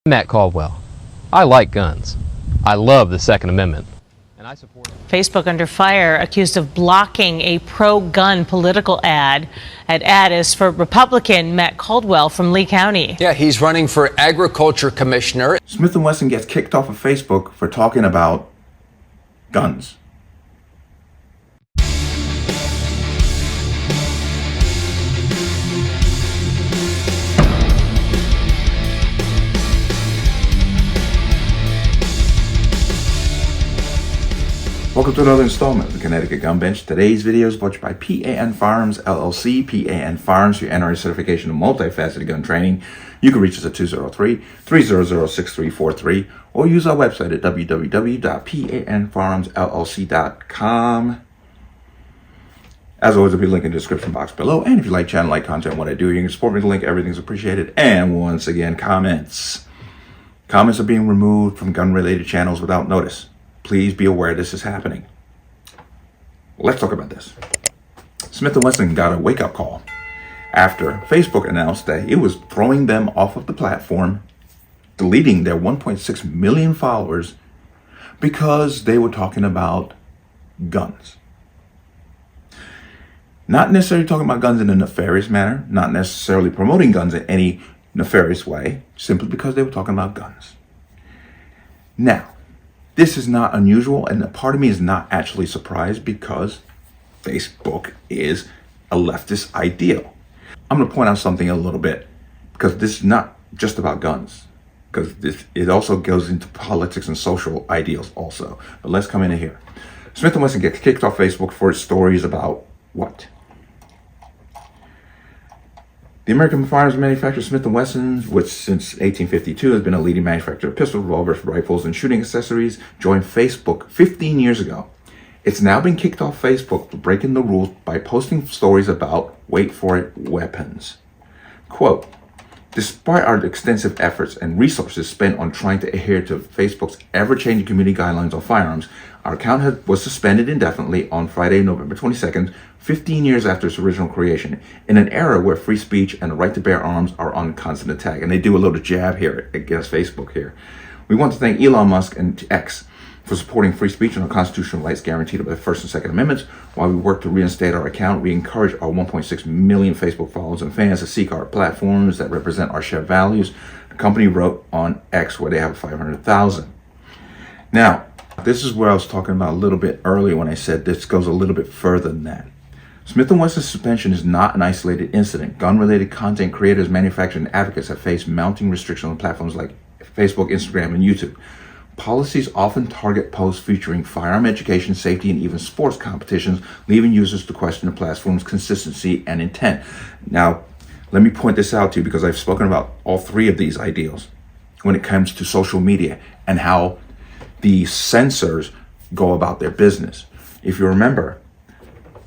Matt Caldwell. I like guns. I love the Second Amendment. And I support Facebook under fire, accused of blocking a pro-gun political ad. That ad is for Republican Matt Caldwell from Lee County. Yeah, he's running for agriculture commissioner. Smith & Wesson gets kicked off of Facebook for talking about guns. Welcome to another installment of the Connecticut Gun Bench. Today's video is brought to you by P.A.N. Firearms, LLC. P.A.N. Firearms, your NRA certification of multifaceted gun training. You can reach us at 203-300-6343 or use our website at www.panfirearmsllc.com. As always, there'll be a link in the description box below. And if you like channel, like content, what I do, you can support me with the link. Everything's appreciated. And once again, comments. Comments are being removed from gun-related channels without notice. Please be aware this is happening. Let's talk about this. Smith & Wesson got a wake-up call after Facebook announced that it was throwing them off of the platform, deleting their 1.6 million followers because they were talking about guns. Not necessarily talking about guns in a nefarious manner, not necessarily promoting guns in any nefarious way, simply because they were talking about guns. Now, this is not unusual, and a part of me is not actually surprised because Facebook is a leftist ideal. I'm going to point out something a little bit because this is not just about guns, because it also goes into politics and social ideals also. But let's come into here. Smith & Wesson gets kicked off Facebook for its stories about what? The American firearms manufacturer Smith & Wesson, which since 1852 has been a leading manufacturer of pistols, revolvers, rifles, and shooting accessories, joined Facebook 15 years ago. It's now been kicked off Facebook for breaking the rules by posting stories about, wait for it, weapons. Quote, despite our extensive efforts and resources spent on trying to adhere to Facebook's ever-changing community guidelines on firearms, our account was suspended indefinitely on Friday, November 22nd, 15 years after its original creation, in an era where free speech and the right to bear arms are on constant attack. And they do a little jab here against Facebook here. We want to thank Elon Musk and X for supporting free speech and our constitutional rights guaranteed by the First and Second Amendments. While we work to reinstate our account, we encourage our 1.6 million Facebook followers and fans to seek our platforms that represent our shared values. The company wrote on X where they have 500,000. Now, this is where I was talking about a little bit earlier when I said this goes a little bit further than that. Smith & Wesson's suspension is not an isolated incident. Gun-related content creators, manufacturers, and advocates have faced mounting restrictions on platforms like Facebook, Instagram, and YouTube. Policies often target posts featuring firearm education, safety, and even sports competitions, leaving users to question the platform's consistency and intent. Now, let me point this out to you because I've spoken about all three of these ideals when it comes to social media and how the censors go about their business. If you remember,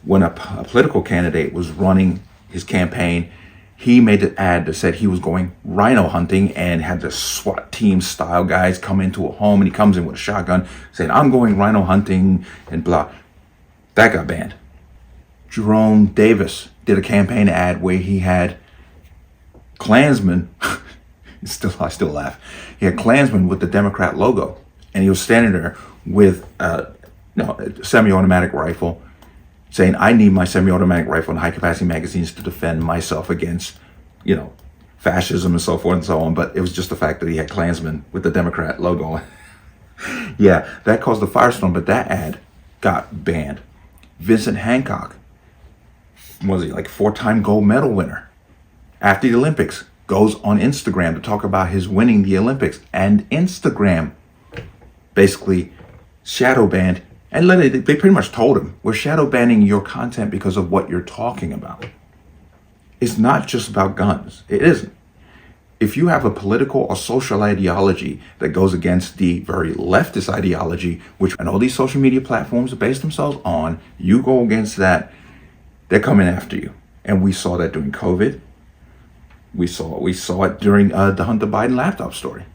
when a political candidate was running his campaign, he made an ad that said he was going rhino hunting and had the SWAT team style guys come into a home, and he comes in with a shotgun saying, I'm going rhino hunting and blah. That got banned. Jerome Davis did a campaign ad where he had Klansmen, I still laugh. He had Klansmen with the Democrat logo, and he was standing there with a semi-automatic rifle, saying, I need my semi-automatic rifle and high-capacity magazines to defend myself against, fascism and so forth and so on. But it was just the fact that he had Klansmen with the Democrat logo. Yeah, that caused a firestorm, but that ad got banned. Vincent Hancock, was he like 4-time gold medal winner? After the Olympics, goes on Instagram to talk about his winning the Olympics. And Instagram basically shadow banned. And they pretty much told him, we're shadow banning your content because of what you're talking about. It's not just about guns. It isn't. If you have a political or social ideology that goes against the very leftist ideology, which and all these social media platforms base themselves on, you go against that, they're coming after you. And we saw that during COVID. We saw it during the Hunter Biden laptop story.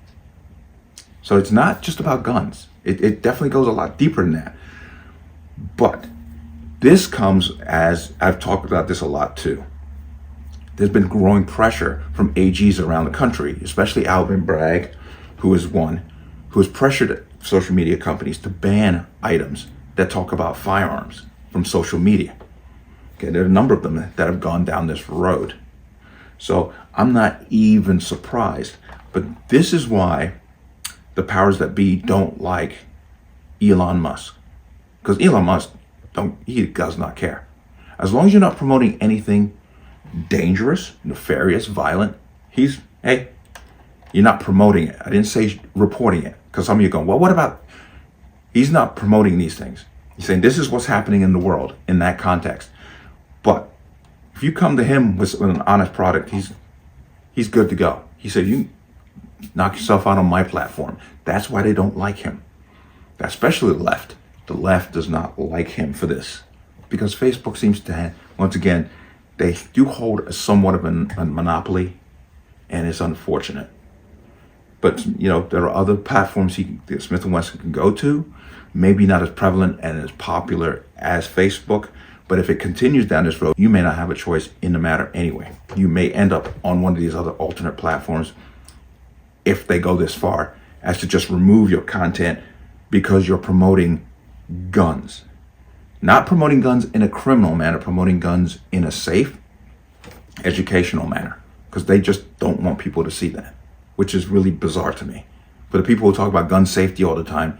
So it's not just about guns. It definitely goes a lot deeper than that. But this comes as, I've talked about this a lot too. There's been growing pressure from AGs around the country, especially Alvin Bragg, who is one, who has pressured social media companies to ban items that talk about firearms from social media. Okay, there are a number of them that have gone down this road. So I'm not even surprised. But this is why the powers that be don't like Elon Musk. Because Elon Musk, he does not care. As long as you're not promoting anything dangerous, nefarious, violent, hey, you're not promoting it. I didn't say reporting it. Because some of you are going, well, what about, he's not promoting these things. He's saying this is what's happening in the world in that context. But if you come to him with an honest product, he's good to go. He said, you knock yourself out on my platform. That's why they don't like him. Especially the left. The left does not like him for this. Because Facebook seems to have, once again, they do hold somewhat of a monopoly, and it's unfortunate. But, there are other platforms that Smith & Wesson can go to, maybe not as prevalent and as popular as Facebook, but if it continues down this road, you may not have a choice in the matter anyway. You may end up on one of these other alternate platforms if they go this far as to just remove your content because you're promoting guns. Not promoting guns in a criminal manner, promoting guns in a safe, educational manner, because they just don't want people to see that, which is really bizarre to me. For the people who talk about gun safety all the time,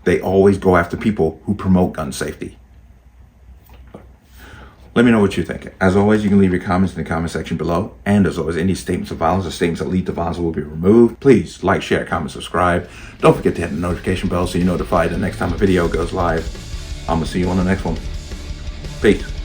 they always go after people who promote gun safety. Let me know what you think. As always, you can leave your comments in the comment section below. And as always, any statements of violence or statements that lead to violence will be removed. Please like, share, comment, subscribe. Don't forget to hit the notification bell so you're notified the next time a video goes live. I'm going to see you on the next one. Peace.